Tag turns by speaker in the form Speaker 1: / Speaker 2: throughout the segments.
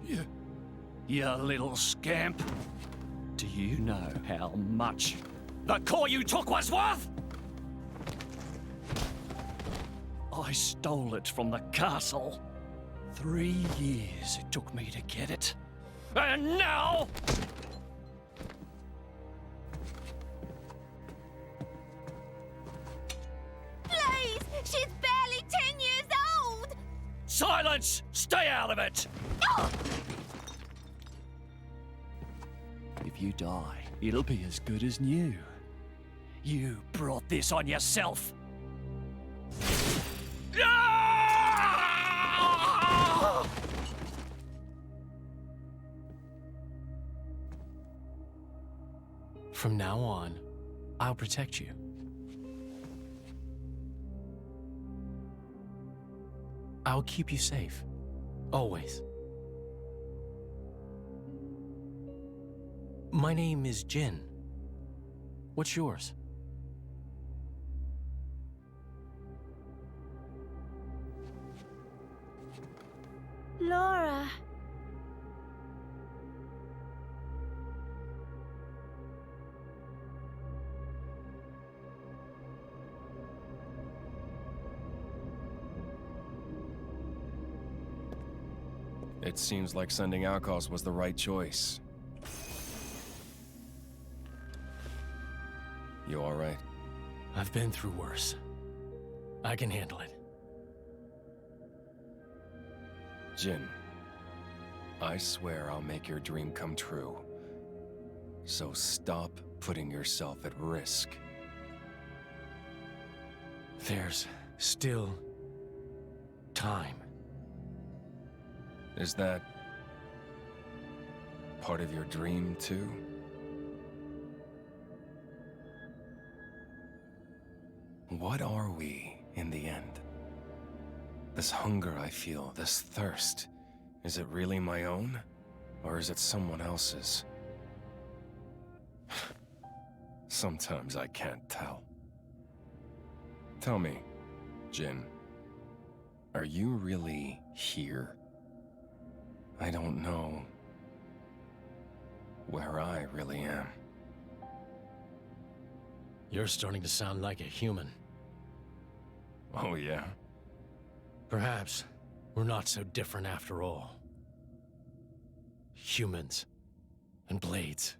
Speaker 1: You little scamp. Do you know how much the core you took was worth? I stole it from the castle. 3 years it took me to get it. And now...
Speaker 2: Please! She's barely 10 years old!
Speaker 1: Silence! Stay out of it!
Speaker 2: Oh!
Speaker 1: If you die, it'll be as good as new. You brought this on yourself.
Speaker 3: From now on, I'll protect you. I'll keep you safe. Always. My name is Jin. What's yours?
Speaker 2: Laura.
Speaker 4: It seems like sending outcasts was the right choice. You all right?
Speaker 3: I've been through worse. I can handle it.
Speaker 4: Jin, I swear I'll make your dream come true. So stop putting yourself at risk.
Speaker 3: There's still time.
Speaker 4: Is that part of your dream, too? What are we, in the end? This hunger I feel, this thirst, is it really my own? Or is it someone else's? Sometimes I can't tell. Tell me, Jin, are you really here? I don't know where I really am.
Speaker 3: You're starting to sound like a human.
Speaker 4: Oh, yeah?
Speaker 3: Perhaps we're not so different after all. Humans and blades.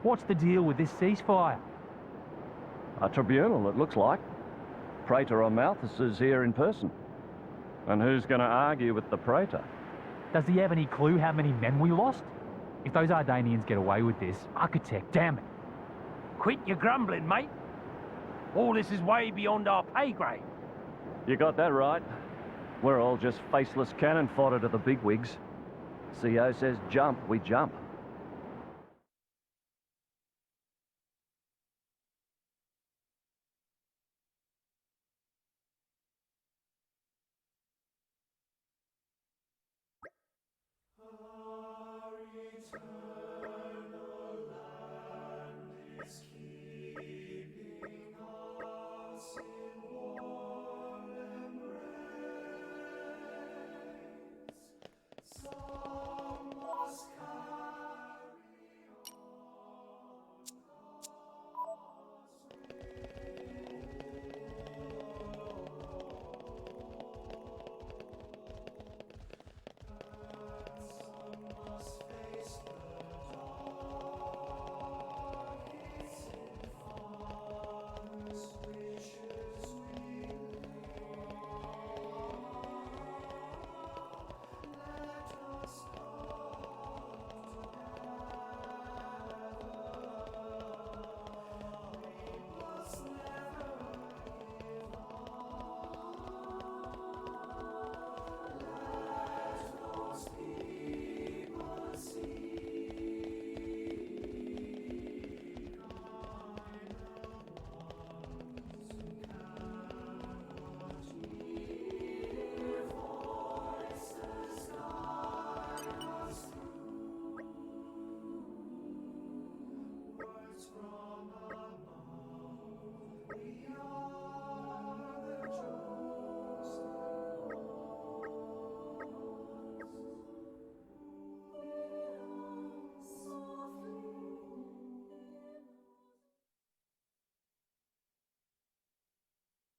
Speaker 5: What's the deal with this ceasefire?
Speaker 6: A tribunal, it looks like. Praetor or Malthus is here in person. And who's going to argue with the Praetor?
Speaker 5: Does he have any clue how many men we lost? If those Ardanians get away with this, Architect, damn it.
Speaker 7: Quit your grumbling, mate. All this is way beyond our pay grade.
Speaker 6: You got that right. We're all just faceless cannon fodder to the bigwigs. CO says jump, we jump.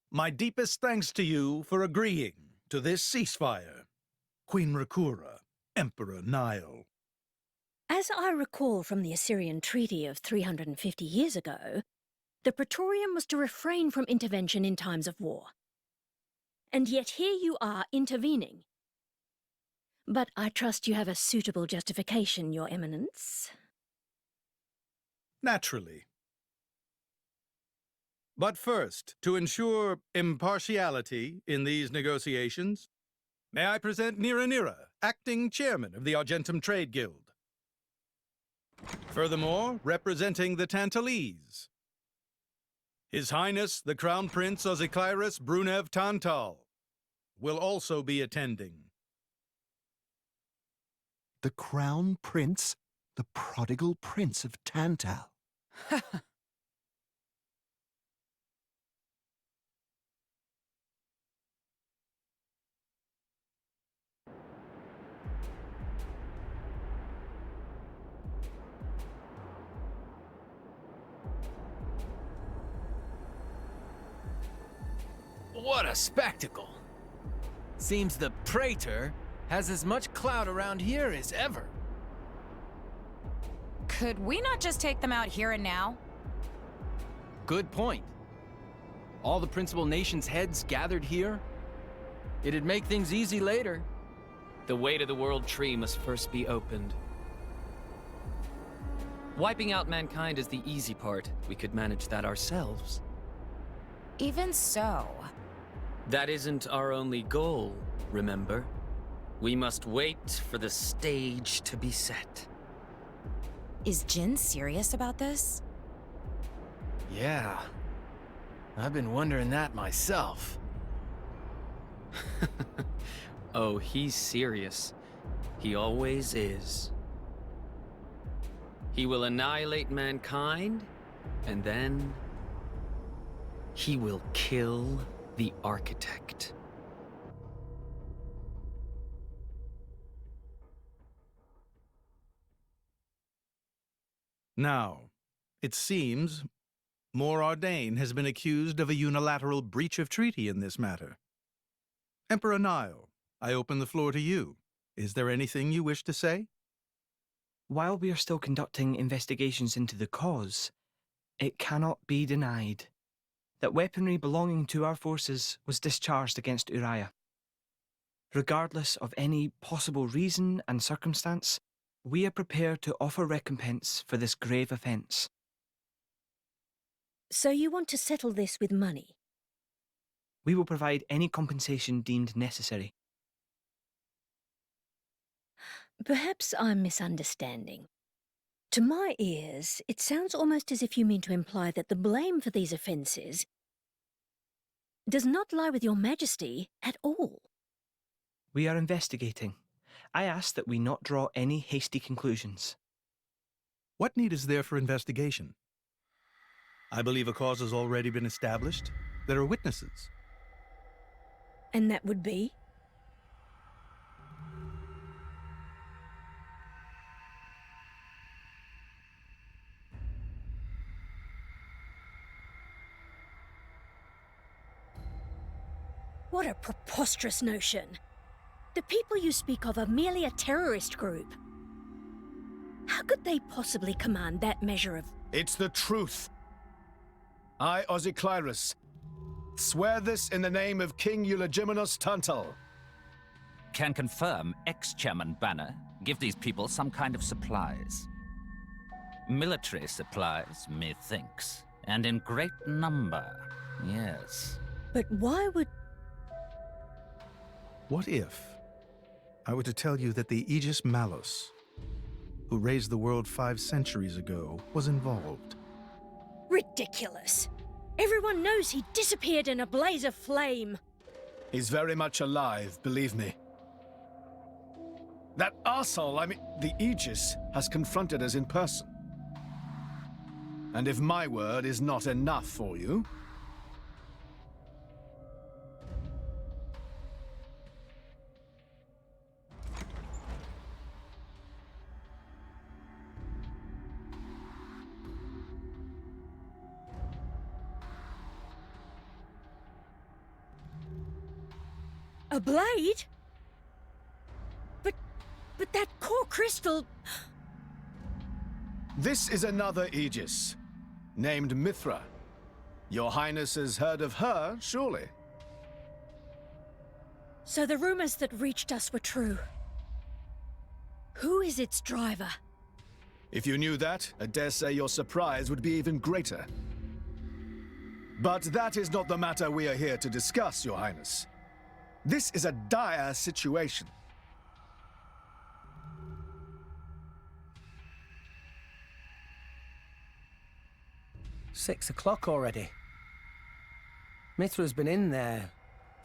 Speaker 8: My deepest thanks to you for agreeing to this ceasefire. Queen Rakura, Emperor Nile.
Speaker 9: As I recall from the Assyrian treaty of 350 years ago, the Praetorium was to refrain from intervention in times of war. And yet here you are intervening. But I trust you have a suitable justification, Your Eminence.
Speaker 8: Naturally. But first, to ensure impartiality in these negotiations, may I present Nira, acting chairman of the Argentum Trade Guild. Furthermore, representing the Tantalese, His Highness the Crown Prince Ozikairis Brunev Tantal will also be attending.
Speaker 10: The Crown Prince? The prodigal Prince of Tantal?
Speaker 3: What a spectacle! Seems the Praetor has as much clout around here as ever.
Speaker 2: Could we not just take them out here and now?
Speaker 3: Good point. All the principal nations' heads gathered here? It'd make things easy later.
Speaker 11: The way to the world tree must first be opened. Wiping out mankind is the easy part. We could manage that ourselves.
Speaker 2: Even so.
Speaker 11: That isn't our only goal, remember? We must wait for the stage to be set.
Speaker 2: Is Jin serious about this?
Speaker 3: Yeah. I've been wondering that myself.
Speaker 11: Oh, he's serious. He always is. He will annihilate mankind, and then he will kill the architect.
Speaker 8: Now, it seems Morardain has been accused of a unilateral breach of treaty in this matter. Emperor Nile, I open the floor to you. Is there anything you wish to say?
Speaker 12: While we are still conducting investigations into the cause, it cannot be denied that weaponry belonging to our forces was discharged against Uriah. Regardless of any possible reason and circumstance, we are prepared to offer recompense for this grave offence.
Speaker 9: So you want to settle this with money?
Speaker 12: We will provide any compensation deemed necessary.
Speaker 9: Perhaps I'm misunderstanding. To my ears, it sounds almost as if you mean to imply that the blame for these offences does not lie with your Majesty at all.
Speaker 12: We are investigating. I ask that we not draw any hasty conclusions.
Speaker 8: What need is there for investigation? I believe a cause has already been established. There are witnesses.
Speaker 9: And that would be? What a preposterous notion. The people you speak of are merely a terrorist group. How could they possibly command that measure of...
Speaker 13: It's the truth. I, Ozikairis, swear this in the name of King Eulogimenos Tantal.
Speaker 14: Can confirm ex-Chairman Banner give these people some kind of supplies. Military supplies, methinks, and in great number, yes.
Speaker 9: But why would...
Speaker 8: What if I were to tell you that the Aegis Malus, who raised the world 5 centuries ago, was involved?
Speaker 9: Ridiculous. Everyone knows he disappeared in a blaze of flame.
Speaker 13: He's very much alive, believe me. That arsehole, the Aegis, has confronted us in person. And if my word is not enough for you,
Speaker 9: A blade? But that core crystal...
Speaker 13: This is another Aegis, named Mithra. Your Highness has heard of her, surely?
Speaker 9: So the rumors that reached us were true. Who is its driver?
Speaker 13: If you knew that, I dare say your surprise would be even greater. But that is not the matter we are here to discuss, Your Highness. This is a dire situation.
Speaker 15: $6 already. Mithra's been in there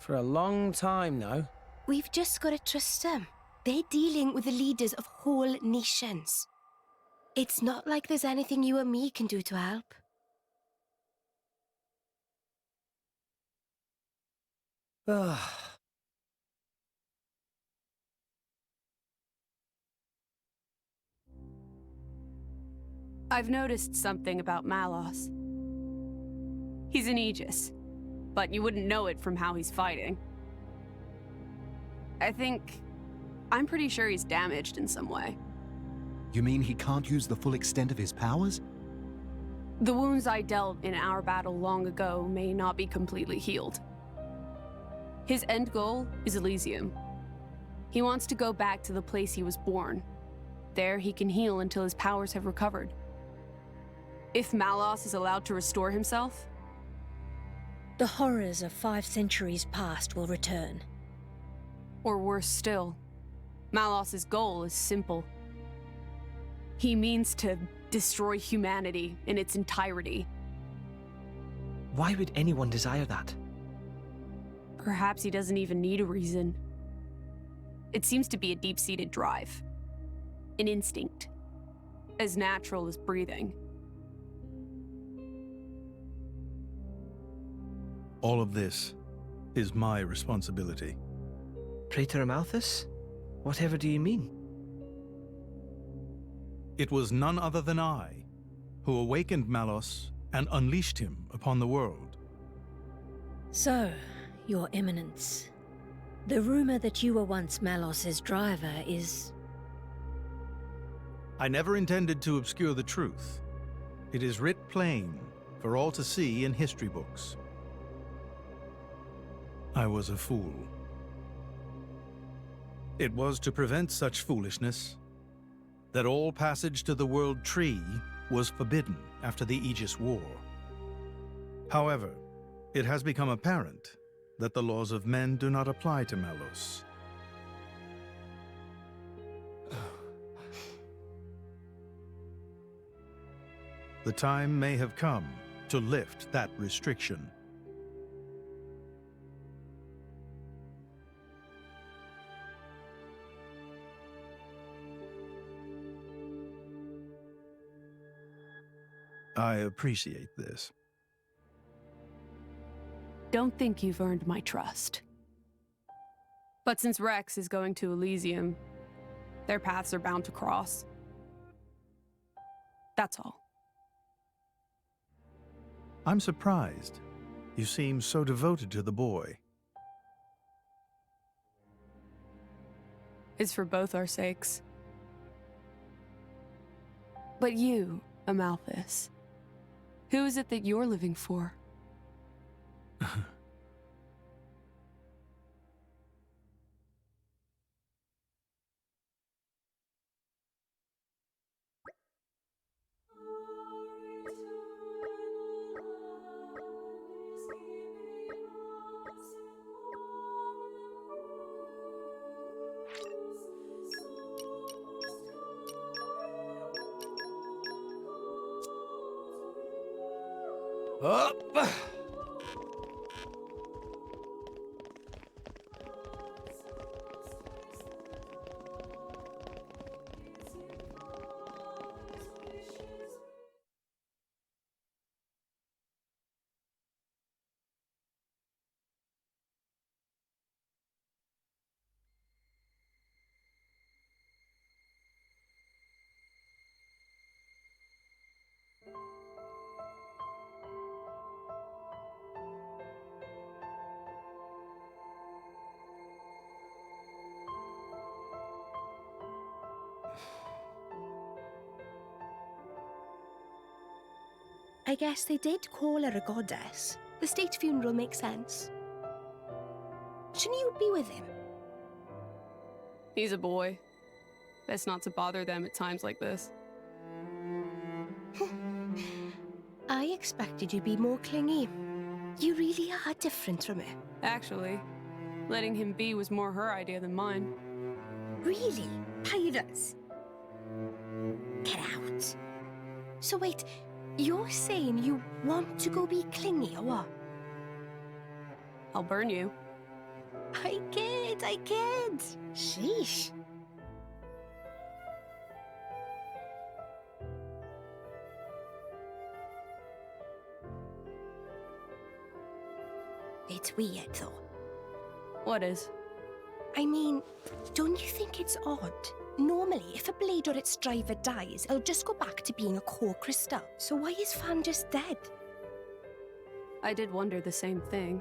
Speaker 15: for a long time now.
Speaker 2: We've just got to trust them. They're dealing with the leaders of whole nations. It's not like there's anything you or me can do to help.
Speaker 15: Ugh.
Speaker 16: I've noticed something about Malos. He's an Aegis, but you wouldn't know it from how he's fighting. I'm pretty sure he's damaged in some way.
Speaker 10: You mean he can't use the full extent of his powers?
Speaker 16: The wounds I dealt in our battle long ago may not be completely healed. His end goal is Elysium. He wants to go back to the place he was born. There he can heal until his powers have recovered. If Malos is allowed to restore himself,
Speaker 9: the horrors of 5 centuries past will return.
Speaker 16: Or worse still, Malos's goal is simple. He means to destroy humanity in its entirety.
Speaker 12: Why would anyone desire that?
Speaker 16: Perhaps he doesn't even need a reason. It seems to be a deep-seated drive. An instinct. As natural as breathing.
Speaker 8: All of this is my responsibility.
Speaker 12: Praetor Amalthus? Whatever do you mean?
Speaker 8: It was none other than I who awakened Malos and unleashed him upon the world.
Speaker 9: So, Your Eminence, the rumor that you were once Malos's driver is...
Speaker 8: I never intended to obscure the truth. It is writ plain for all to see in history books. I was a fool. It was to prevent such foolishness that all passage to the World Tree was forbidden after the Aegis War. However, it has become apparent that the laws of men do not apply to Malos. The time may have come to lift that restriction. I appreciate this.
Speaker 16: Don't think you've earned my trust. But since Rex is going to Elysium, their paths are bound to cross. That's all.
Speaker 8: I'm surprised. You seem so devoted to the boy.
Speaker 16: It's for both our sakes. But you, Amalthus, who is it that you're living for?
Speaker 15: Up!
Speaker 2: I guess they did call her a goddess. The state funeral makes sense. Shouldn't you be with him?
Speaker 16: He's a boy. Best not to bother them at times like this.
Speaker 2: I expected you to be more clingy. You really are different from her.
Speaker 16: Actually, letting him be was more her idea than mine.
Speaker 2: Really? Pirates? Get out. So wait, you're saying you want to go be clingy or what?
Speaker 16: I'll burn you.
Speaker 2: I kid. Sheesh. It's weird, though.
Speaker 16: What is?
Speaker 2: I mean, don't you think it's odd? Normally, if a blade or its driver dies, it'll just go back to being a core crystal. So why is Fan just dead?
Speaker 16: I did wonder the same thing.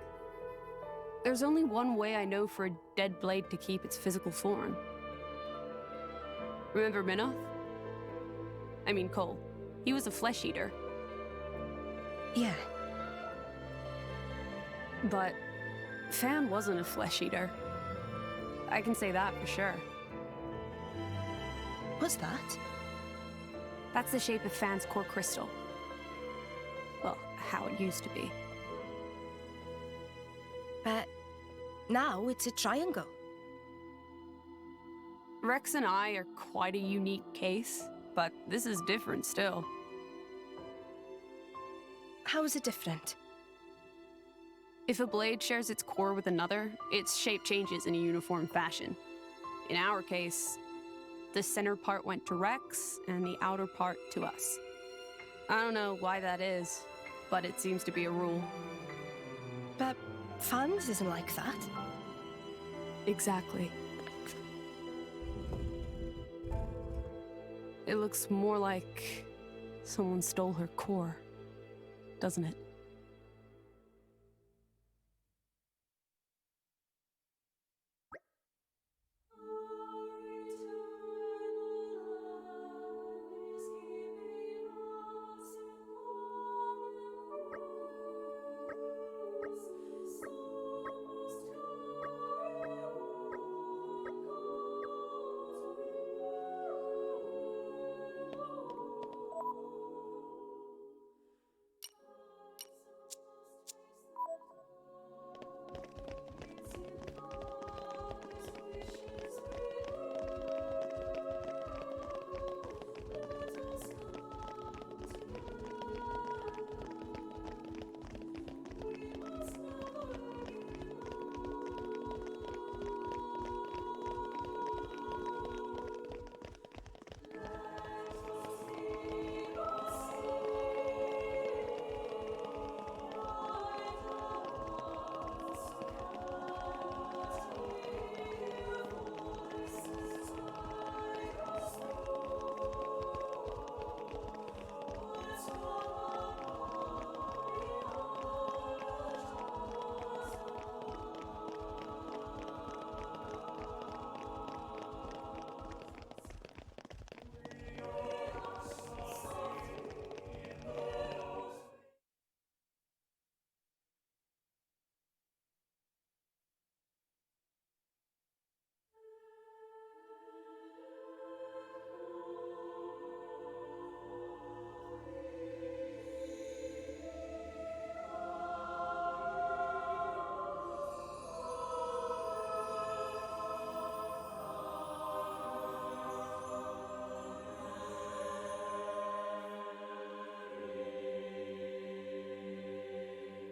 Speaker 16: There's only one way I know for a dead blade to keep its physical form. Remember Minoth? I mean Cole. He was a flesh eater.
Speaker 2: Yeah.
Speaker 16: But Fan wasn't a flesh eater. I can say that for sure.
Speaker 2: What's that?
Speaker 16: That's the shape of Fan's core crystal. Well, how it used to be.
Speaker 2: But now it's a triangle.
Speaker 16: Rex and I are quite a unique case, but this is different still.
Speaker 2: How is it different?
Speaker 16: If a blade shares its core with another, its shape changes in a uniform fashion. In our case, the center part went to Rex and the outer part to us. I don't know why that is, but it seems to be a rule.
Speaker 2: But Fan's isn't like that.
Speaker 16: Exactly. It looks more like someone stole her core, doesn't it?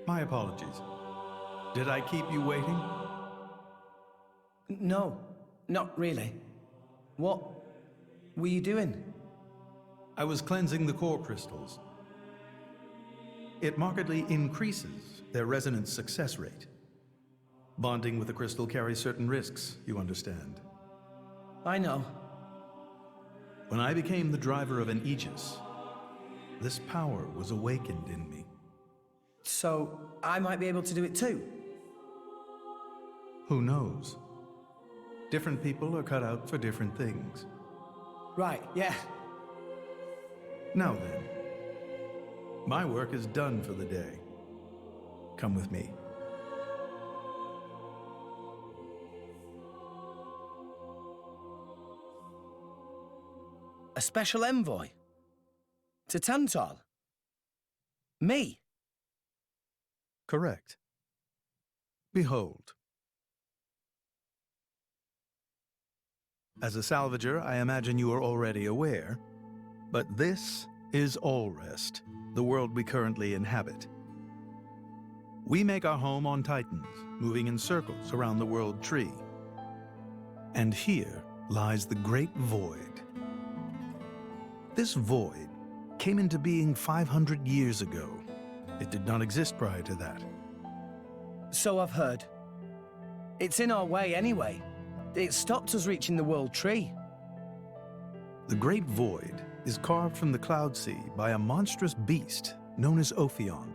Speaker 8: My apologies. Did I keep you waiting?
Speaker 12: No, not really. What were you doing?
Speaker 8: I was cleansing the core crystals. It markedly increases their resonance success rate. Bonding with a crystal carries certain risks, you understand.
Speaker 12: I know.
Speaker 8: When I became the driver of an Aegis, this power was awakened in me.
Speaker 12: So, I might be able to do it too?
Speaker 8: Who knows? Different people are cut out for different things.
Speaker 12: Right, yeah.
Speaker 8: Now then, My work is done for the day. Come with me.
Speaker 15: A special envoy? To Tantal? Me?
Speaker 8: Correct. Behold. As a salvager, I imagine you are already aware, but this is Allrest, the world we currently inhabit. We make our home on Titans, moving in circles around the world tree. And here lies the Great Void. This void came into being 500 years ago. It did not exist prior to that.
Speaker 15: So I've heard. It's in our way anyway. It stopped us reaching the world tree.
Speaker 8: The Great Void is carved from the Cloud Sea by a monstrous beast known as Ophion.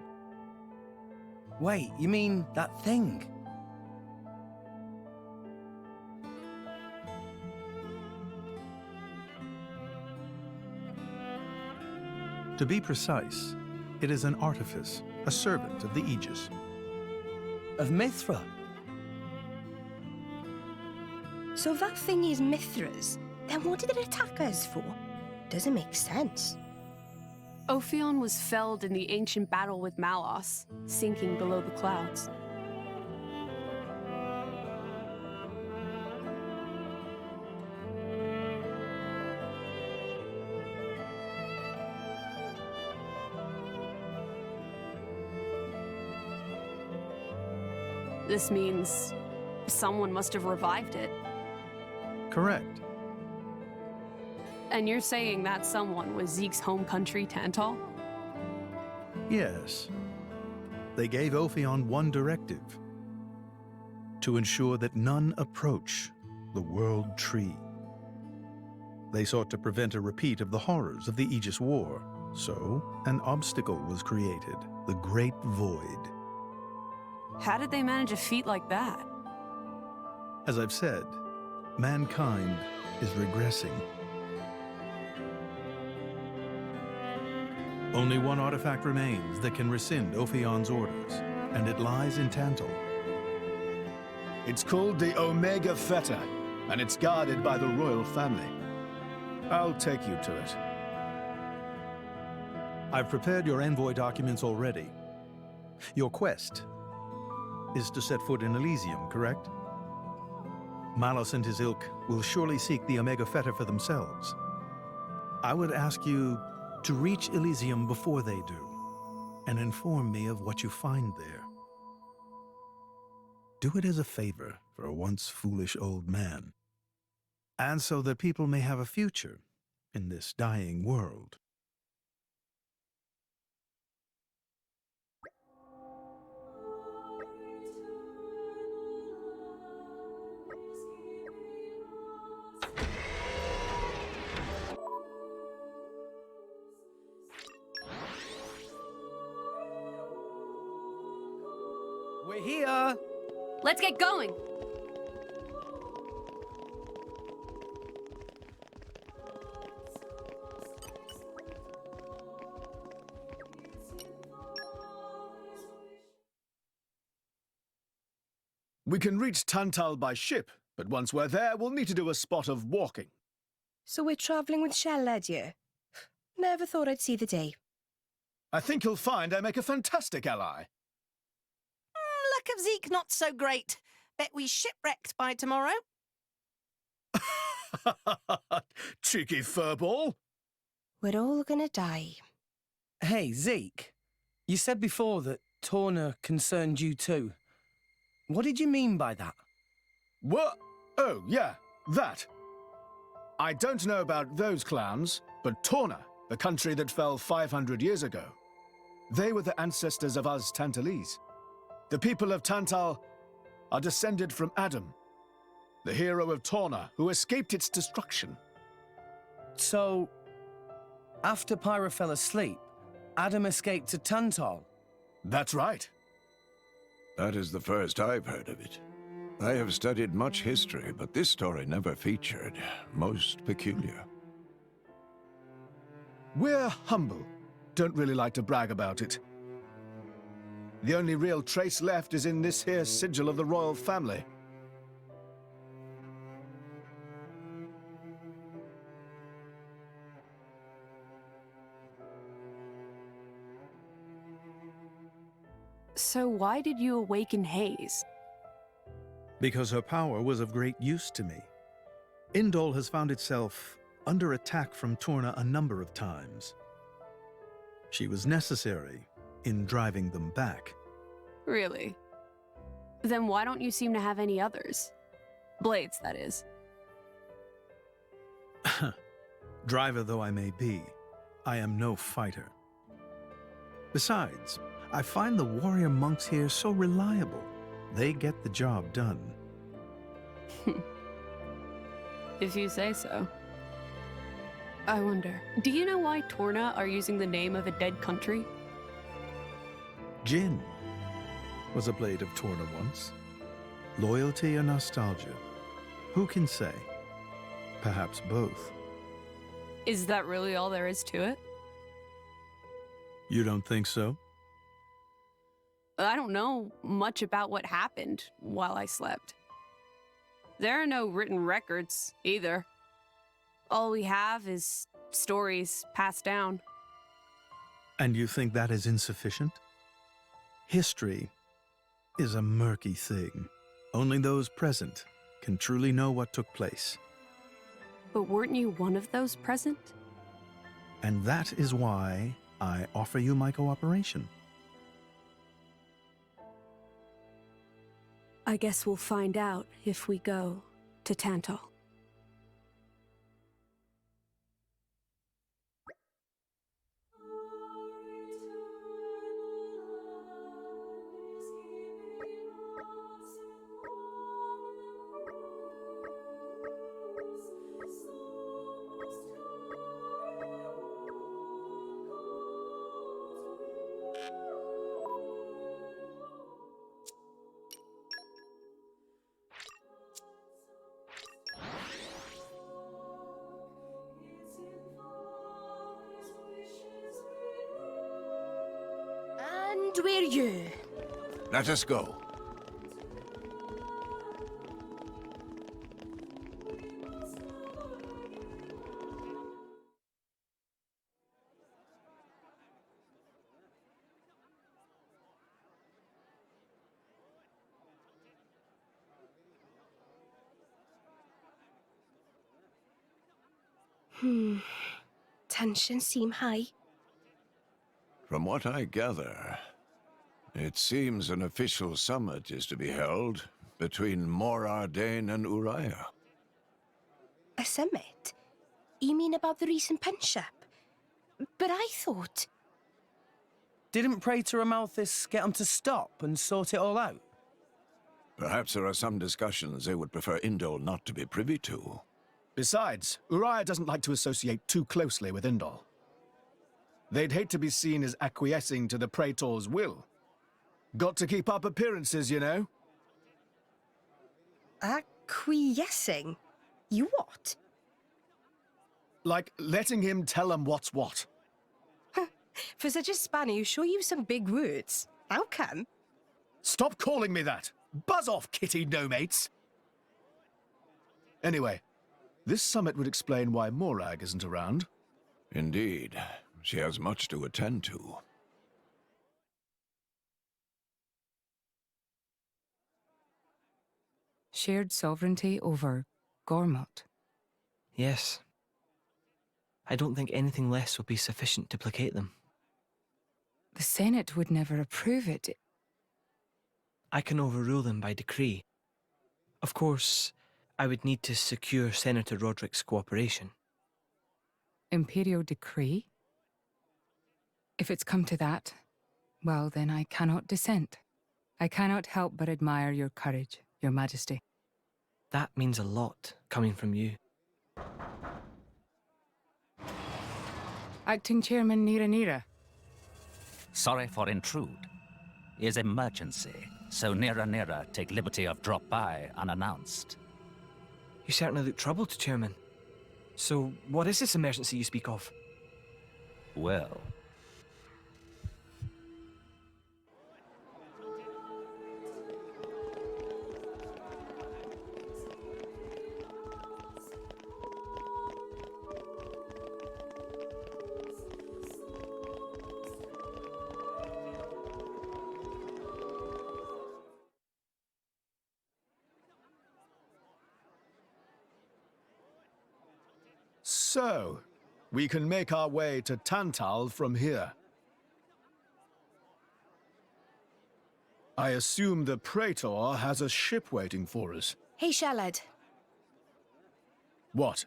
Speaker 15: Wait, you mean that thing?
Speaker 8: To be precise, it is an artifice, a servant of the Aegis.
Speaker 15: Of Mithra?
Speaker 2: So that thing is Mithra's. Then what did it attack us for? Doesn't make sense.
Speaker 16: Ophion was felled in the ancient battle with Malos, sinking below the clouds. This means someone must have revived it.
Speaker 8: Correct.
Speaker 16: And you're saying that someone was Zeke's home country, Tantal?
Speaker 8: Yes. They gave Ophion one directive: to ensure that none approach the World Tree. They sought to prevent a repeat of the horrors of the Aegis War, so an obstacle was created, the Great Void.
Speaker 16: How did they manage a feat like that?
Speaker 8: As I've said, mankind is regressing. Only one artifact remains that can rescind Ophion's orders, and it lies in Tantal.
Speaker 13: It's called the Omega Fetter, and it's guarded by the royal family. I'll take you to it.
Speaker 8: I've prepared your envoy documents already. Your quest is to set foot in Elysium, correct? Malos and his ilk will surely seek the Omega Fetter for themselves. I would ask you to reach Elysium before they do, and inform me of what you find there. Do it as a favor for a once foolish old man, and so that people may have a future in this dying world.
Speaker 15: We're here!
Speaker 16: Let's get going!
Speaker 13: We can reach Tantal by ship, but once we're there, we'll need to do a spot of walking.
Speaker 2: So we're travelling with Shell, you? Never thought I'd see the day.
Speaker 13: I think you'll find I make a fantastic ally.
Speaker 17: Luck of Zeke not so great. Bet we shipwrecked by tomorrow.
Speaker 13: Cheeky furball.
Speaker 2: We're all gonna die.
Speaker 15: Hey, Zeke. You said before that Torna concerned you too. What did you mean by that?
Speaker 13: What? Oh, yeah, that. I don't know about those clowns, but Torna, the country that fell 500 years ago, they were the ancestors of us Tantalese. The people of Tantal are descended from Adam, the hero of Torna who escaped its destruction.
Speaker 15: So, after Pyra fell asleep, Adam escaped to Tantal?
Speaker 13: That's right.
Speaker 18: That is the first I've heard of it. I have studied much history, but this story never featured. Most peculiar.
Speaker 13: We're humble, don't really like to brag about it. The only real trace left is in this here sigil of the royal family.
Speaker 16: So why did you awaken Hayes?
Speaker 8: Because her power was of great use to me. Indol has found itself under attack from Torna a number of times. She was necessary in driving them back.
Speaker 16: Really? Then why don't you seem to have any others? Blades, that is.
Speaker 8: Driver though I may be, I am no fighter. Besides, I find the warrior monks here so reliable. They get the job done.
Speaker 16: If you say so. I wonder, do you know why Torna are using the name of a dead country?
Speaker 8: Jin was a blade of Torna once. Loyalty or nostalgia? Who can say? Perhaps both.
Speaker 16: Is that really all there is to it?
Speaker 8: You don't think so?
Speaker 16: I don't know much about what happened while I slept. There are no written records, either. All we have is stories passed down.
Speaker 8: And you think that is insufficient? History is a murky thing. Only those present can truly know what took place.
Speaker 16: But weren't you one of those present?
Speaker 8: And that is why I offer you my cooperation.
Speaker 16: I guess we'll find out if we go to Tantal.
Speaker 2: And we're you.
Speaker 18: Let us go.
Speaker 2: Tensions seem high.
Speaker 18: From what I gather, it seems an official summit is to be held between Mor Ardain and Uriah.
Speaker 2: A summit? You mean about the recent penship? But I thought...
Speaker 15: Didn't Praetor Amalthus get them to stop and sort it all out?
Speaker 18: Perhaps there are some discussions they would prefer Indol not to be privy to.
Speaker 13: Besides, Uriah doesn't like to associate too closely with Indol. They'd hate to be seen as acquiescing to the Praetor's will. Got to keep up appearances, you know.
Speaker 2: Acquiescing? You what?
Speaker 13: Like letting him tell them what's what.
Speaker 2: For such a spanner, you sure use some big words. How come?
Speaker 13: Stop calling me that! Buzz off, kitty no-mates! Anyway, this summit would explain why Morag isn't around.
Speaker 18: Indeed. She has much to attend to.
Speaker 19: Shared sovereignty over Gormott.
Speaker 12: Yes. I don't think anything less will be sufficient to placate them.
Speaker 19: The Senate would never approve it.
Speaker 12: I can overrule them by decree. Of course, I would need to secure Senator Roderick's cooperation.
Speaker 19: Imperial decree? If it's come to that, well, then I cannot dissent. I cannot help but admire your courage, Your Majesty.
Speaker 12: That means a lot, coming from you.
Speaker 19: Acting Chairman Nira Nira.
Speaker 14: Sorry for intrude. Is emergency, so Nira Nira take liberty of drop by unannounced.
Speaker 12: You certainly look troubled, Chairman. So, what is this emergency you speak of?
Speaker 14: Well,
Speaker 13: So, we can make our way to Tantal from here. I assume the Praetor has a ship waiting for us.
Speaker 2: Hey, Shalad.
Speaker 13: What?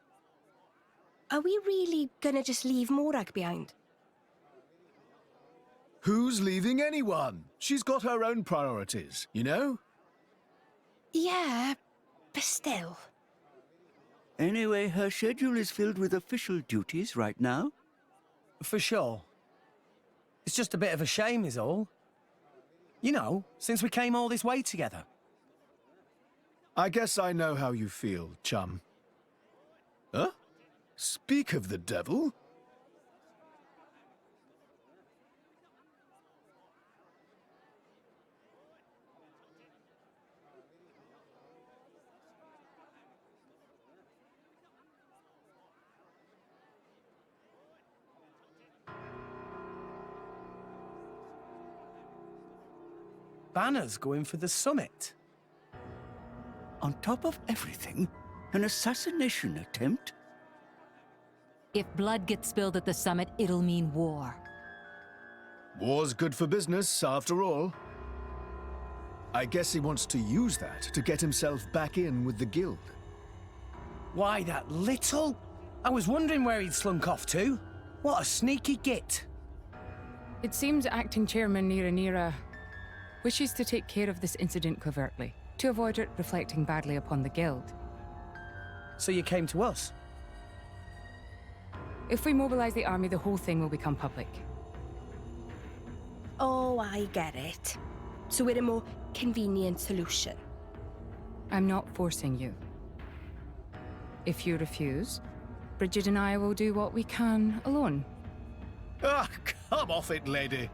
Speaker 2: Are we really gonna just leave Morag behind?
Speaker 13: Who's leaving anyone? She's got her own priorities, you know?
Speaker 2: Yeah, but still.
Speaker 20: Anyway, her schedule is filled with official duties right now.
Speaker 15: For sure. It's just a bit of a shame is all. You know, since we came all this way together.
Speaker 13: I guess I know how you feel, chum. Huh? Speak of the devil?
Speaker 15: Banner's going for the summit.
Speaker 20: On top of everything, an assassination attempt?
Speaker 21: If blood gets spilled at the summit, it'll mean war.
Speaker 13: War's good for business, after all. I guess he wants to use that to get himself back in with the guild.
Speaker 15: Why, that little? I was wondering where he'd slunk off to. What a sneaky git.
Speaker 19: It seems Acting Chairman Nira wishes to take care of this incident covertly, to avoid it reflecting badly upon the guild.
Speaker 15: So you came to us?
Speaker 19: If we mobilize the army, the whole thing will become public.
Speaker 2: Oh, I get it. So we're a more convenient solution.
Speaker 19: I'm not forcing you. If you refuse, Bridget and I will do what we can alone.
Speaker 13: Ah, come off it, lady.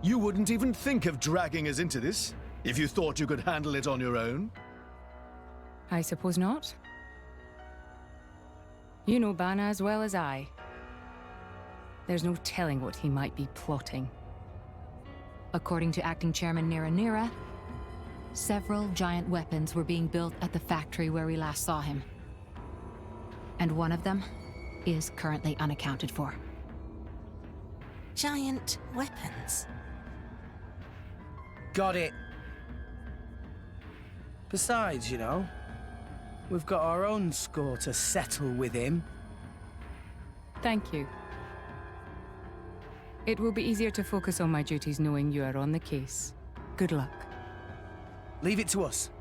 Speaker 13: You wouldn't even think of dragging us into this, if you thought you could handle it on your own.
Speaker 19: I suppose not. You know Bana as well as I. There's no telling what he might be plotting.
Speaker 21: According to Acting Chairman Nira, several giant weapons were being built at the factory where we last saw him. And one of them is currently unaccounted for.
Speaker 17: Giant weapons.
Speaker 15: Got it. Besides, you know, we've got our own score to settle with him.
Speaker 19: Thank you. It will be easier to focus on my duties knowing you are on the case. Good luck.
Speaker 15: Leave it to us.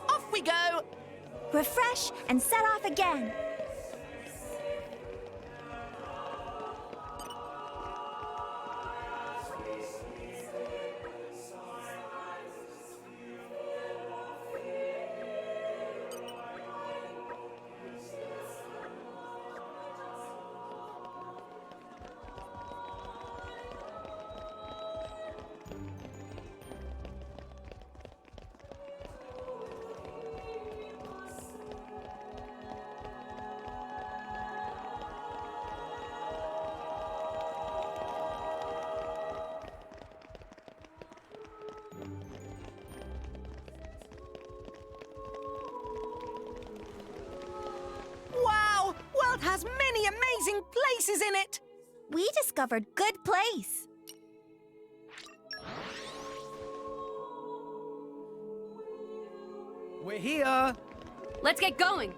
Speaker 17: Off we go!
Speaker 22: Refresh and set off again.
Speaker 17: amazing places in it.
Speaker 22: We discovered good place.
Speaker 15: We're here.
Speaker 16: Let's get going.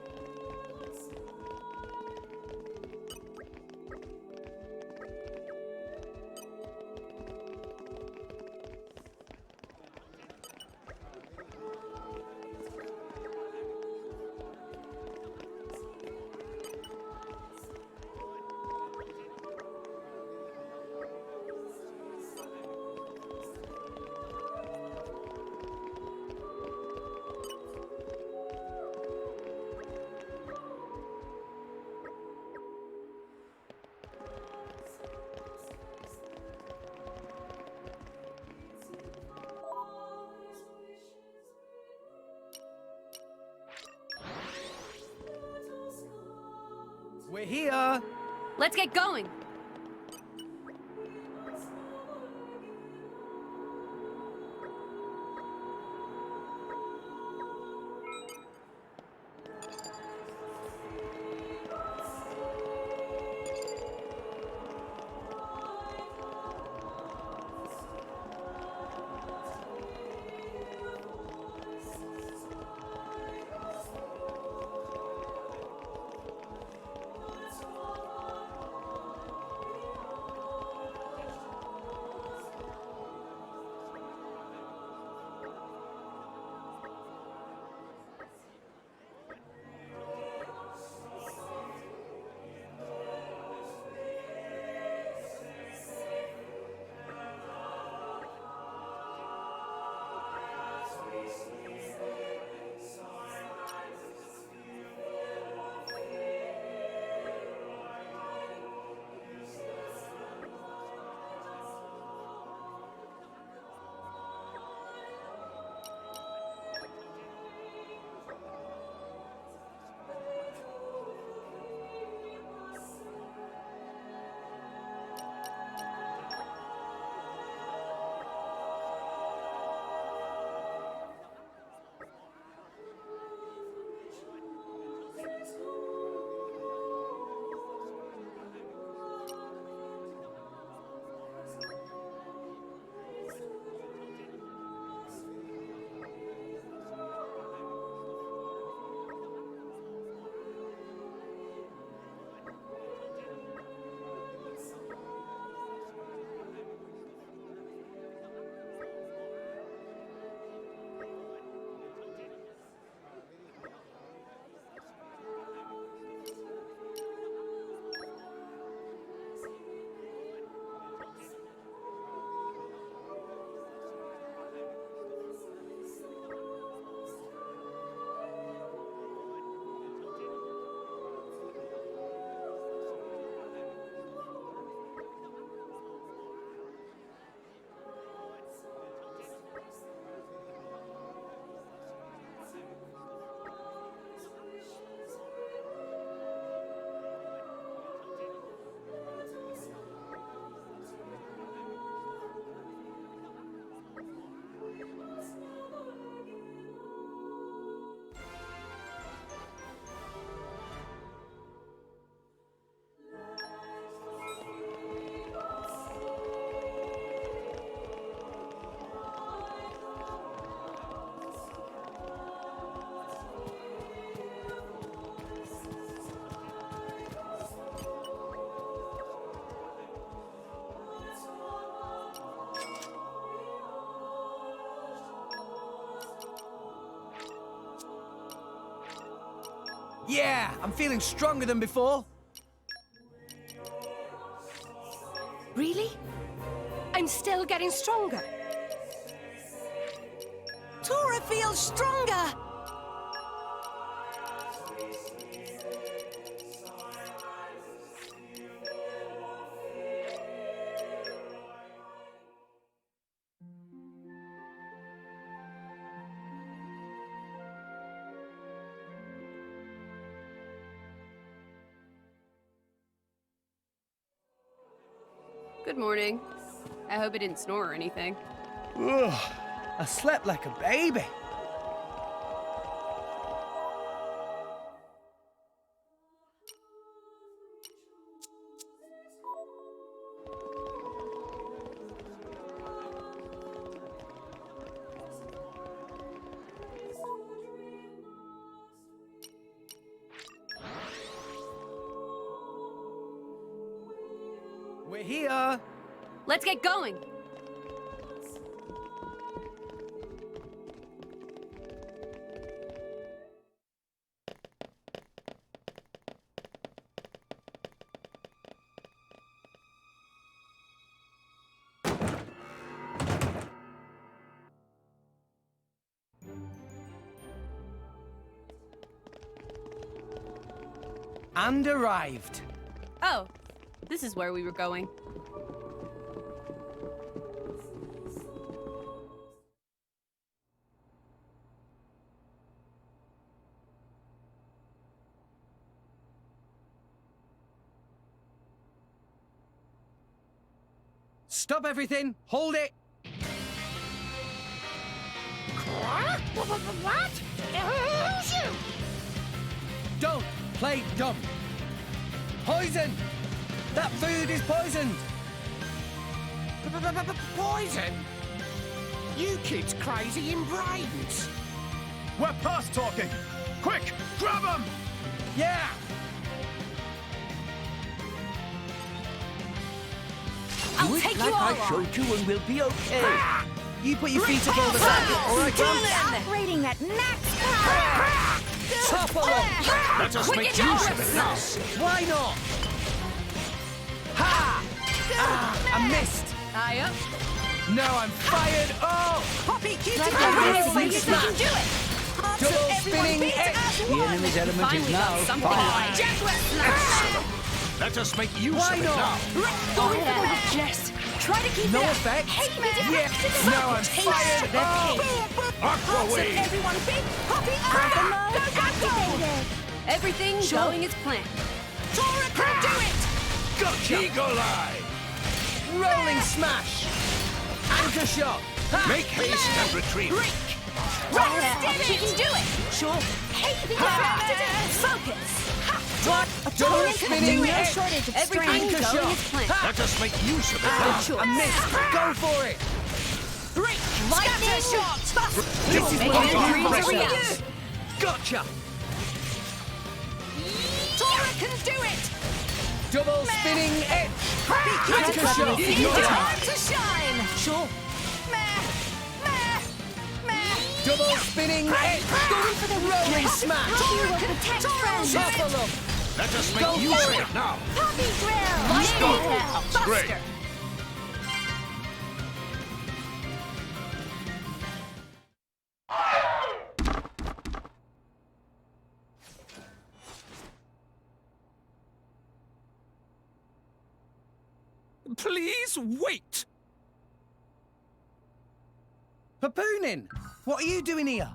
Speaker 15: We're here.
Speaker 16: Let's get going.
Speaker 15: Yeah, I'm feeling stronger than before.
Speaker 2: Really? I'm still getting stronger.
Speaker 17: Tora feels stronger.
Speaker 16: Good morning. I hope I didn't snore or anything.
Speaker 15: Ugh, I slept like a baby. We're here!
Speaker 16: Let's get going!
Speaker 15: And arrived.
Speaker 16: Oh, this is where we were going.
Speaker 15: Stop everything! Hold it!
Speaker 1: What? Who's you?
Speaker 15: Don't play dumb! Poison! That food is poisoned!
Speaker 1: Poison? You kids crazy in brains.
Speaker 13: We're past talking! Quick, grab him!
Speaker 15: Yeah!
Speaker 16: I'll take you all
Speaker 20: I
Speaker 16: on.
Speaker 20: showed you and we'll be okay.
Speaker 15: You put your feet above the ground, all right, John?
Speaker 22: Operating at max power!
Speaker 15: Topple them!
Speaker 1: Let us make use of it now.
Speaker 15: Why not? Ha! I missed!
Speaker 16: Eye up.
Speaker 15: No, I'm fired! Oh!
Speaker 17: Poppy, cutie,
Speaker 15: Rolling
Speaker 17: you
Speaker 15: smash.
Speaker 17: can do it!
Speaker 15: Double spinning edge!
Speaker 20: The enemy's element is now fire.
Speaker 1: Let us make use
Speaker 15: Why
Speaker 1: of it
Speaker 15: not?
Speaker 1: now.
Speaker 9: Go for the Jess. Try to keep
Speaker 15: No
Speaker 9: it up.
Speaker 15: effect?
Speaker 9: Hate me to
Speaker 15: Yeah.
Speaker 9: have to
Speaker 15: No, I'm fired! Oh!
Speaker 1: Aqua wave.
Speaker 17: Everyone, big Poppy,
Speaker 22: Activated!
Speaker 16: Everything going as planned.
Speaker 17: Tora can do it!
Speaker 15: Gotcha!
Speaker 1: Eagle eye.
Speaker 15: Rolling smash! Anchor shot! Ha!
Speaker 1: Make haste and retreat.
Speaker 9: She can do it.
Speaker 17: Sure.
Speaker 9: Hate me to
Speaker 15: Ha!
Speaker 9: have to focus.
Speaker 15: What? Double
Speaker 9: Opponent can
Speaker 15: spinning
Speaker 9: do it. No
Speaker 15: edge!
Speaker 9: shortage of
Speaker 16: Everything
Speaker 9: strength.
Speaker 15: Anchor
Speaker 16: going
Speaker 15: shot!
Speaker 16: as planned.
Speaker 15: Ha!
Speaker 1: Let us make use of it
Speaker 15: Ah,
Speaker 1: now.
Speaker 15: I missed! Go for it!
Speaker 17: Scatter shot!
Speaker 15: This is
Speaker 16: Make
Speaker 15: what
Speaker 16: it
Speaker 15: I
Speaker 16: dreams
Speaker 15: do
Speaker 16: a
Speaker 15: for
Speaker 16: reality.
Speaker 15: Gotcha!
Speaker 17: Tora can do it!
Speaker 15: Double spinning edge! Anchor
Speaker 17: It's
Speaker 15: shot!
Speaker 17: time to shine! Sure.
Speaker 15: Double spinning edge!
Speaker 9: Going for the
Speaker 15: Rolling smash!
Speaker 9: Tora will protect friends.
Speaker 15: Topple them!
Speaker 1: Let us
Speaker 15: Go
Speaker 1: make use
Speaker 15: for
Speaker 1: of
Speaker 15: it.
Speaker 1: it now.
Speaker 9: Puppy grill.
Speaker 1: Stop. Great.
Speaker 16: Buster.
Speaker 14: Please wait!
Speaker 15: Papoonin! What are you doing here?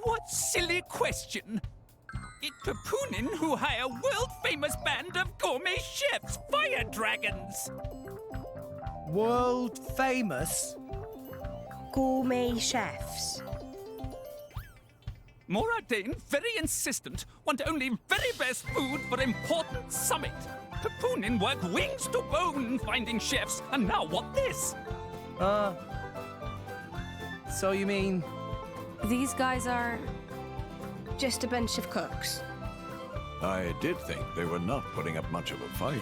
Speaker 14: What silly question! It's Papoonin who hire world-famous band of gourmet chefs, fire dragons!
Speaker 15: World famous?
Speaker 2: Gourmet chefs.
Speaker 14: Moradane, very insistent, want only very best food for important summit. Papoonin work wings to bone finding chefs, and now what this?
Speaker 15: So you mean...
Speaker 16: These guys are...
Speaker 2: Just a bunch of cooks.
Speaker 18: I did think they were not putting up much of a fight.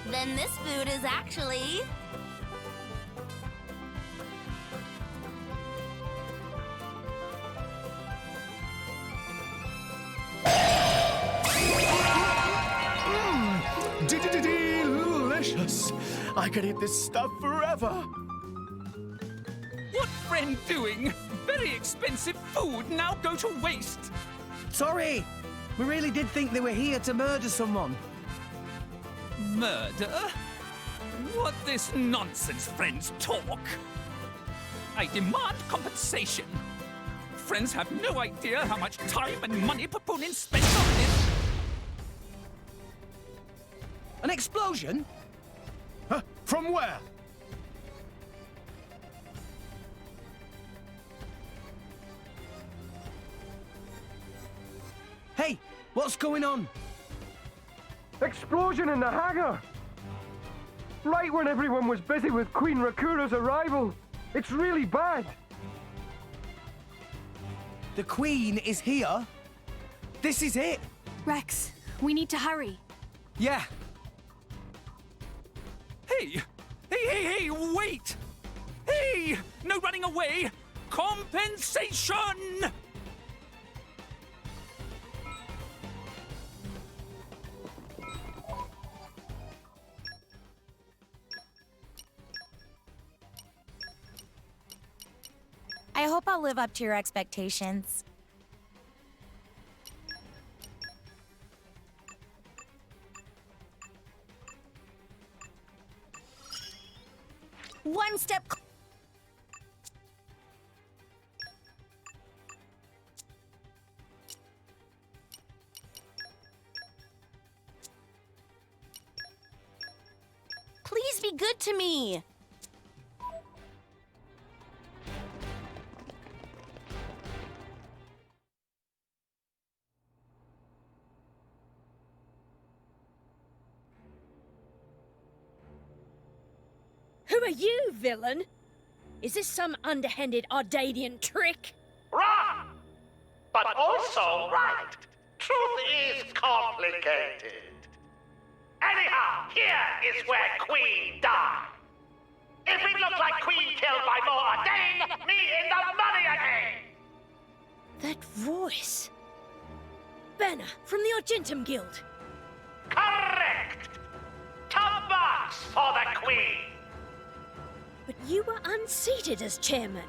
Speaker 22: Then this food is actually...
Speaker 13: Delicious! I could eat this stuff forever!
Speaker 14: What friend doing? Very expensive food now go to waste.
Speaker 15: Sorry! We really did think they were here to murder someone.
Speaker 14: Murder? What this nonsense friends talk? I demand compensation. Friends have no idea how much time and money Papoonin spent on this.
Speaker 15: An explosion?
Speaker 13: Huh? From where?
Speaker 15: Hey, what's going on?
Speaker 4: Explosion in the hangar! Right when everyone was busy with Queen Rakura's arrival. It's really bad.
Speaker 15: The Queen is here? This is it?
Speaker 16: Rex, we need to hurry.
Speaker 15: Yeah.
Speaker 14: Hey! Hey, wait! Hey! No running away! Compensation!
Speaker 22: I hope I'll live up to your expectations. One step. Please be good to me.
Speaker 9: Who are you, villain? Is this some underhanded Ardanian trick?
Speaker 5: Wrong! But also right. Truth is complicated. Anyhow, here is where Queen died. If it looks like Queen killed by Mor Ardain, me in the money again!
Speaker 9: That voice. Banner from the Argentum Guild.
Speaker 5: Correct! Top marks for the Queen!
Speaker 9: But you were unseated as chairman.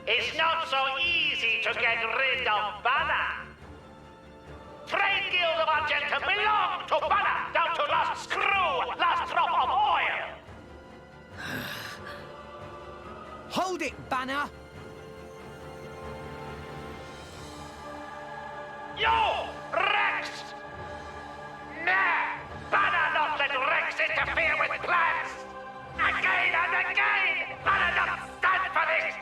Speaker 5: It's not so easy to get rid of Banner. Trade Guild of Argentum belong to Banner, down to last screw, last drop of oil.
Speaker 15: Hold it, Banner!
Speaker 5: You, Rex! Nah, Banner not let Rex interfere with plans. Again and again, Banner not stand for this.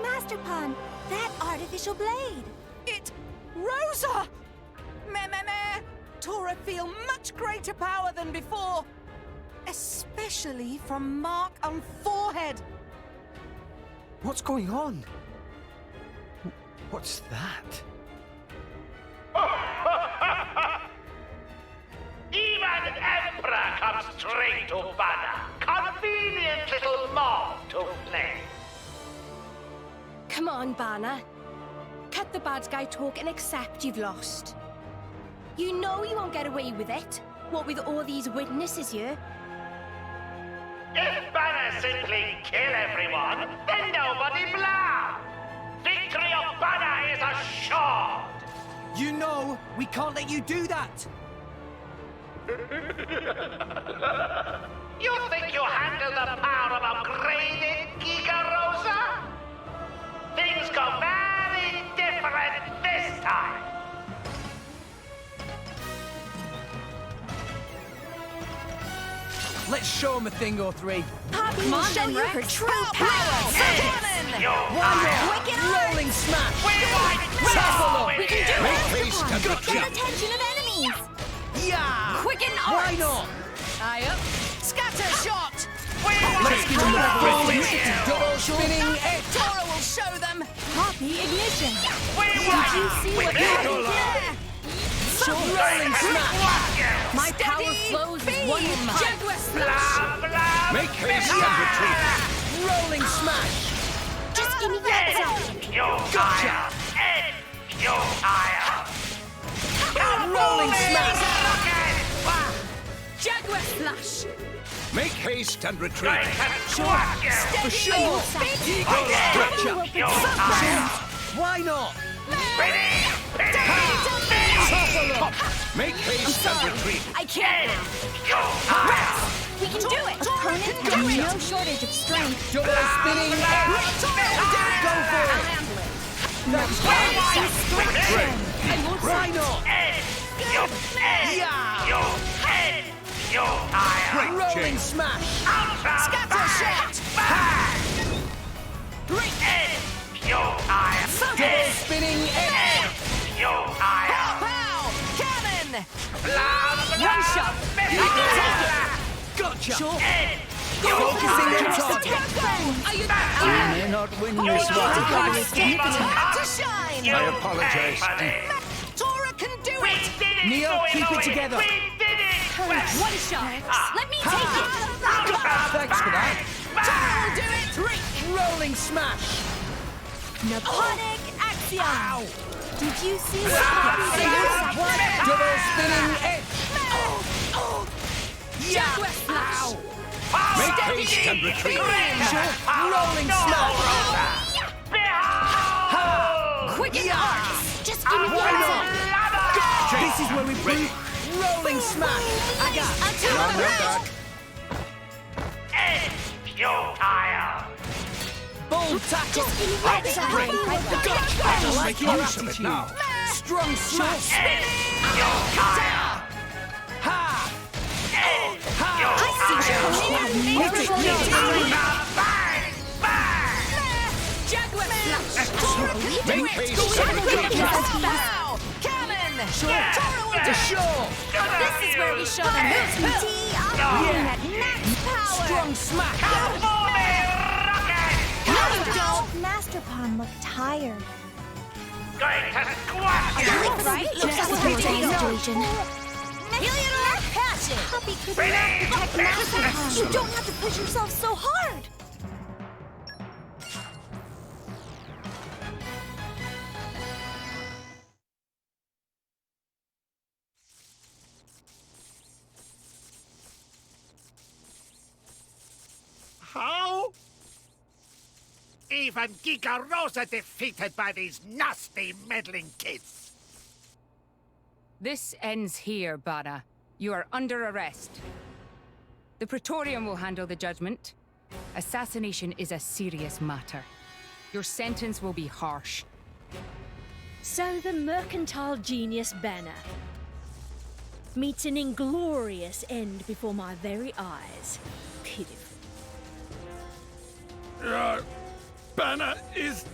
Speaker 22: Master Pawn, that artificial blade.
Speaker 17: It... Rosa! Meh. Tora feel much greater power than before. Especially from mark on forehead.
Speaker 12: What's going on? What's that?
Speaker 5: Even Emperor comes straight to Banner. Convenient little mob to play.
Speaker 2: Come on, Banner. Cut the bad guy talk and accept you've lost. You know you won't get away with it. What with all these witnesses here?
Speaker 5: If Banner simply kill everyone, then nobody blah. Victory of Banner is assured.
Speaker 15: You know we can't let you do that.
Speaker 5: You think you handle the power of upgraded Giga Rosa? Things go very different this time.
Speaker 15: Let's show him a thing or three.
Speaker 22: Poppy
Speaker 9: Come
Speaker 22: will
Speaker 9: on,
Speaker 22: show
Speaker 9: then,
Speaker 22: you her
Speaker 9: Rex.
Speaker 22: true power.
Speaker 17: Cannon!
Speaker 22: Wicked
Speaker 15: Rolling smash!
Speaker 22: We can do
Speaker 1: Make
Speaker 22: it!
Speaker 1: haste and
Speaker 22: Get the
Speaker 1: retreat.
Speaker 22: attention of enemies!
Speaker 15: Yeah!
Speaker 22: Quicken
Speaker 15: Why
Speaker 22: arts!
Speaker 15: not?
Speaker 22: Aye up.
Speaker 17: Scatter shot!
Speaker 15: Let's give him the full double spinning X!
Speaker 17: Tora will show them!
Speaker 22: Poppy ignition!
Speaker 5: Did
Speaker 22: you see what happened there?
Speaker 15: Rolling smash!
Speaker 2: My power flows as one with mine.
Speaker 9: Jaguar slash!
Speaker 1: Make haste and retreat.
Speaker 15: Rolling smash!
Speaker 2: Just give me the example.
Speaker 15: Gotcha! Rolling smash!
Speaker 9: Jaguar slash!
Speaker 1: Make haste and retreat.
Speaker 15: For sure! Gotcha! Why not?
Speaker 1: Make haste and retreat.
Speaker 2: I can't now. We can do it. Opponent has no shortage of strength.
Speaker 15: Double spinning X! Go for it!
Speaker 2: I'll handle it.
Speaker 15: That's
Speaker 2: I won't
Speaker 15: Why not? Yeah! Rolling smash!
Speaker 17: Scatter shot!
Speaker 15: Double spinning X!
Speaker 17: Pow pow! Cannon!
Speaker 15: One shot! Gotcha! Focusing on target!
Speaker 22: Are you
Speaker 15: may not win this one.
Speaker 17: Time to shine!
Speaker 18: I apologize.
Speaker 17: Tora can do it!
Speaker 15: Neo, keep it together!
Speaker 5: We did it!
Speaker 9: courage. One shot. Let me take it.
Speaker 15: Thanks for that.
Speaker 9: Tara will do it.
Speaker 15: Rolling smash.
Speaker 22: Napoleonic Axiom! Did you see
Speaker 15: Double spinning edge.
Speaker 9: Jaguar smash.
Speaker 1: Make haste and retreat.
Speaker 15: Rolling smash.
Speaker 9: Quicken arms.
Speaker 2: Just give me one more.
Speaker 15: This is where we prove. Rolling smash. I got.
Speaker 5: Futile!
Speaker 15: Bull tackle.
Speaker 2: Just give me one second.
Speaker 15: I like your attitude.
Speaker 1: Now.
Speaker 15: Strong smash.
Speaker 5: Futile!
Speaker 15: Ha!
Speaker 2: I see you have never
Speaker 5: Bang! Bang!
Speaker 9: Jaguar smash.
Speaker 1: Make haste and retreat.
Speaker 9: Cannon.
Speaker 15: To shore.
Speaker 22: This is where we show them who's operating at max power!
Speaker 15: Strong smash.
Speaker 22: Master Pawn looked tired.
Speaker 5: Going to squash you!
Speaker 22: Right? Looks like we're taking situation. Heliodor passion! Puppy could not protect Master Pawn. You don't have to push yourself so hard!
Speaker 5: How? Even Giga Rosa defeated by these nasty, meddling kids.
Speaker 19: This ends here, Bana. You are under arrest. The Praetorium will handle the judgment. Assassination is a serious matter. Your sentence will be harsh.
Speaker 9: So the mercantile genius Banner meets an inglorious end before my very eyes. Pitiful.
Speaker 5: Banner is...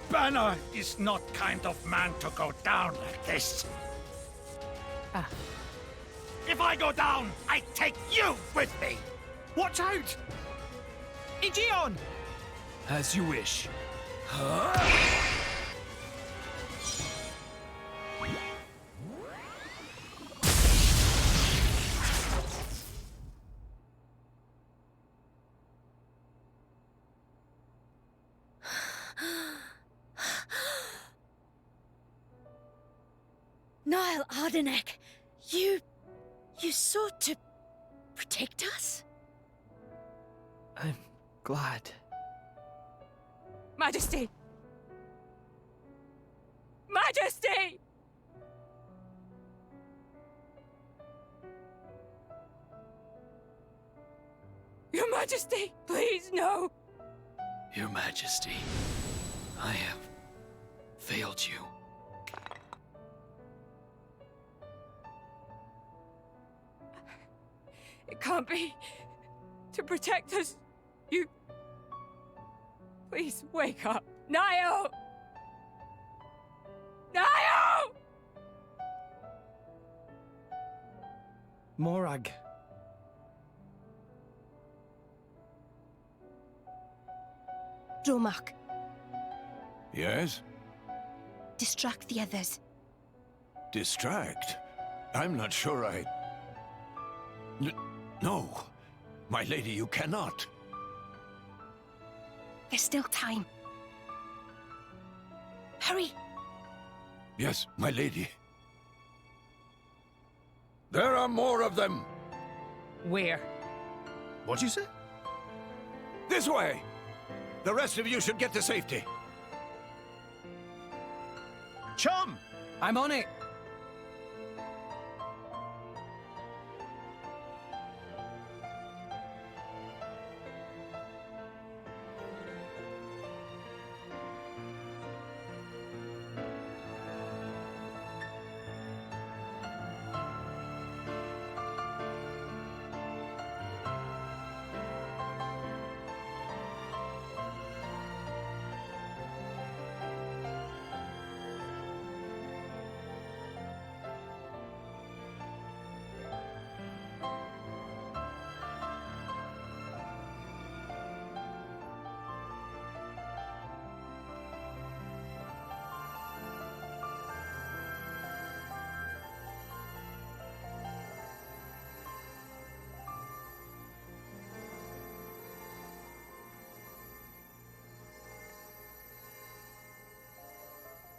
Speaker 5: Banner is not kind of man to go down like this. If I go down, I take you with me. Watch out!
Speaker 12: Aegeon!
Speaker 3: As you wish.
Speaker 9: Niall Ardenek, you sought to protect us?
Speaker 12: I'm glad.
Speaker 19: Majesty! Majesty! Your Majesty, please, no!
Speaker 6: Your Majesty, I have failed you.
Speaker 19: It can't be. To protect us, you... Please wake up. Niall! Niall!
Speaker 15: Morag.
Speaker 2: Dromark,
Speaker 18: Yes?
Speaker 2: distract the others.
Speaker 18: Distract? I'm not sure I... No. My lady, you cannot.
Speaker 2: There's still time. Hurry!
Speaker 18: Yes, my lady. There are more of them.
Speaker 19: Where?
Speaker 13: What'd you say?
Speaker 18: This way. The rest of you should get to safety.
Speaker 13: Chum!
Speaker 3: I'm on it.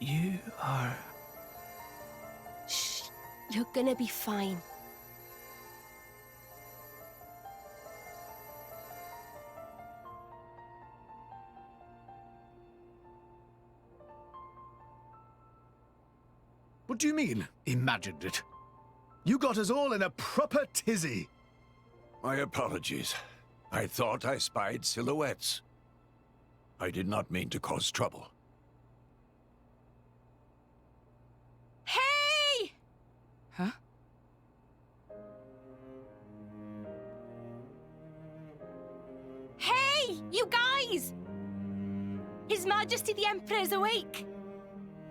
Speaker 12: You are...
Speaker 2: Shh. You're gonna be fine.
Speaker 13: What do you mean, imagined it? You got us all in a proper tizzy.
Speaker 18: My apologies. I thought I spied silhouettes. I did not mean to cause trouble.
Speaker 2: Hey!
Speaker 19: Huh?
Speaker 2: Hey, you guys! His Majesty the Emperor is awake.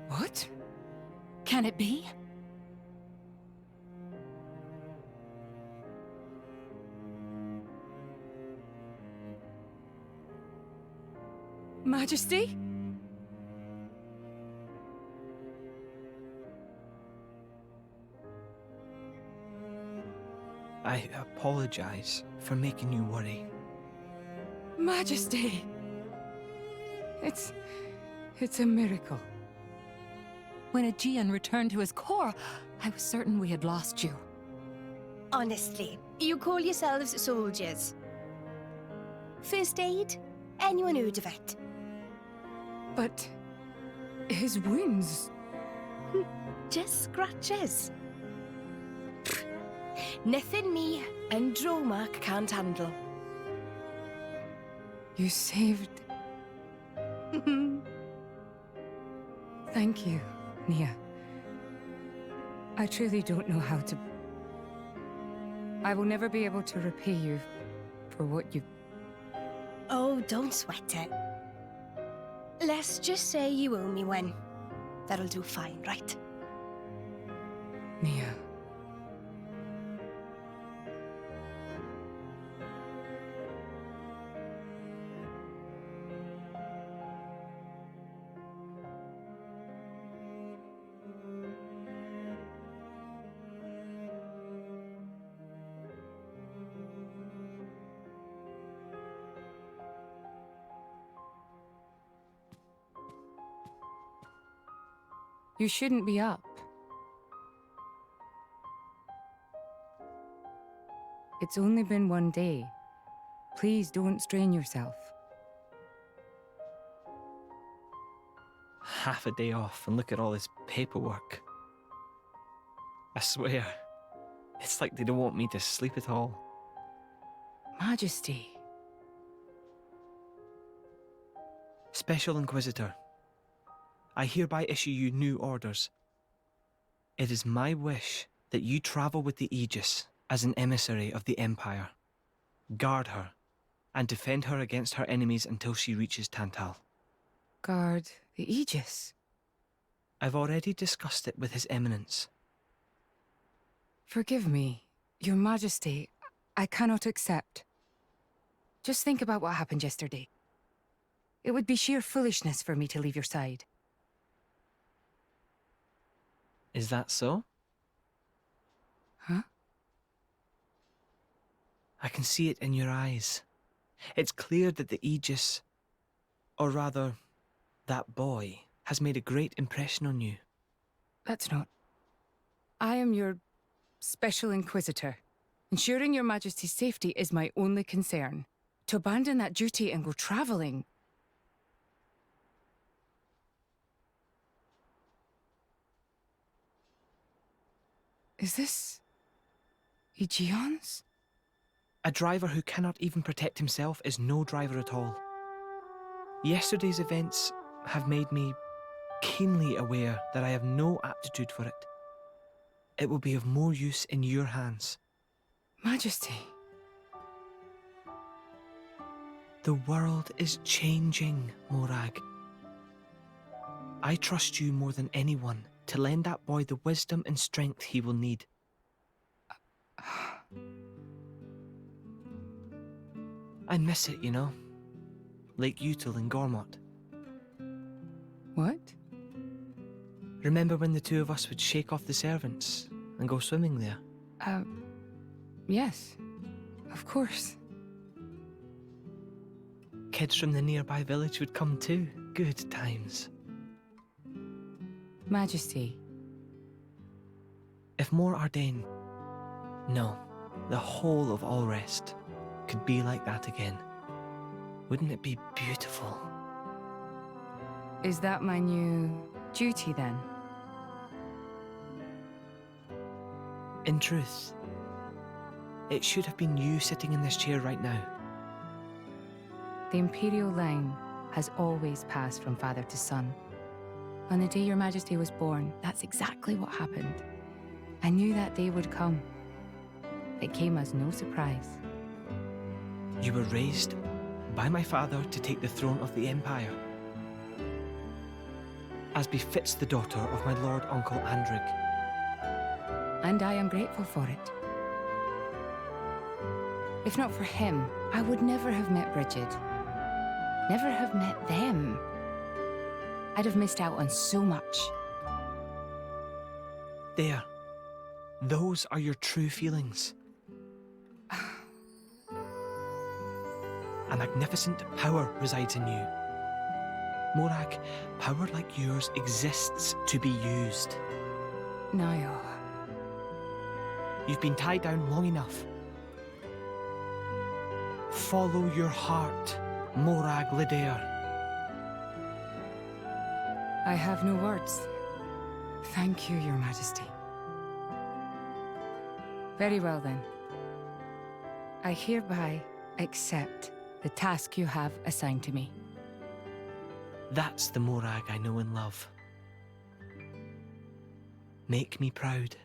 Speaker 19: What? Can it be? Majesty?
Speaker 12: I apologize for making you worry.
Speaker 19: Majesty! It's a miracle. When Aegean returned to his core, I was certain we had lost you.
Speaker 2: Honestly, you call yourselves soldiers. First aid? Anyone heard of it?
Speaker 19: But his wounds...
Speaker 2: Just scratches. Nothing me and Dromark can't handle.
Speaker 19: You saved... Thank you, Nia. I truly don't know how to... I will never be able to repay you for what you...
Speaker 2: Oh, don't sweat it. Let's just say you owe me one. That'll do fine, right?
Speaker 19: Nia. You shouldn't be up. It's only been one day. Please don't strain yourself.
Speaker 12: Half a day off and look at all this paperwork. I swear, it's like they don't want me to sleep at all.
Speaker 19: Majesty.
Speaker 12: Special Inquisitor, I hereby issue you new orders. It is my wish that you travel with the Aegis as an emissary of the Empire. Guard her, and defend her against her enemies until she reaches Tantal.
Speaker 19: Guard the Aegis?
Speaker 12: I've already discussed it with His Eminence.
Speaker 19: Forgive me, Your Majesty. I cannot accept. Just think about what happened yesterday. It would be sheer foolishness for me to leave your side.
Speaker 12: Is that so?
Speaker 19: Huh?
Speaker 12: I can see it in your eyes. It's clear that the Aegis, or rather, that boy, has made a great impression on you.
Speaker 19: That's not... I am your Special Inquisitor. Ensuring Your Majesty's safety is my only concern. To abandon that duty and go traveling... Is this... Aegeon's?
Speaker 12: A driver who cannot even protect himself is no driver at all. Yesterday's events have made me keenly aware that I have no aptitude for it. It will be of more use in your hands.
Speaker 19: Majesty.
Speaker 12: The world is changing, Morag. I trust you more than anyone to lend that boy the wisdom and strength he will need. I miss it, you know. Lake Util in Gormott.
Speaker 19: What?
Speaker 12: Remember when the two of us would shake off the servants and go swimming there?
Speaker 19: Yes. Of course.
Speaker 12: Kids from the nearby village would come too. Good times.
Speaker 19: Majesty.
Speaker 12: If Mor Ardain, no, the whole of Allrest, could be like that again, wouldn't it be beautiful?
Speaker 19: Is that my new duty then?
Speaker 12: In truth, it should have been you sitting in this chair right now.
Speaker 19: The Imperial line has always passed from father to son. On the day your Majesty was born, that's exactly what happened. I knew that day would come. It came as no surprise.
Speaker 12: You were raised by my father to take the throne of the Empire, as befits the daughter of my Lord Uncle Andrig.
Speaker 19: And I am grateful for it. If not for him, I would never have met Bridget. Never have met them. I'd have missed out on so much.
Speaker 12: There. Those are your true feelings. A magnificent power resides in you. Morag, power like yours exists to be used.
Speaker 19: Niall.
Speaker 12: You've been tied down long enough. Follow your heart, Morag Lidair.
Speaker 19: I have no words. Thank you, Your Majesty. Very well then. I hereby accept the task you have assigned to me.
Speaker 12: That's the Morag I know and love. Make me proud.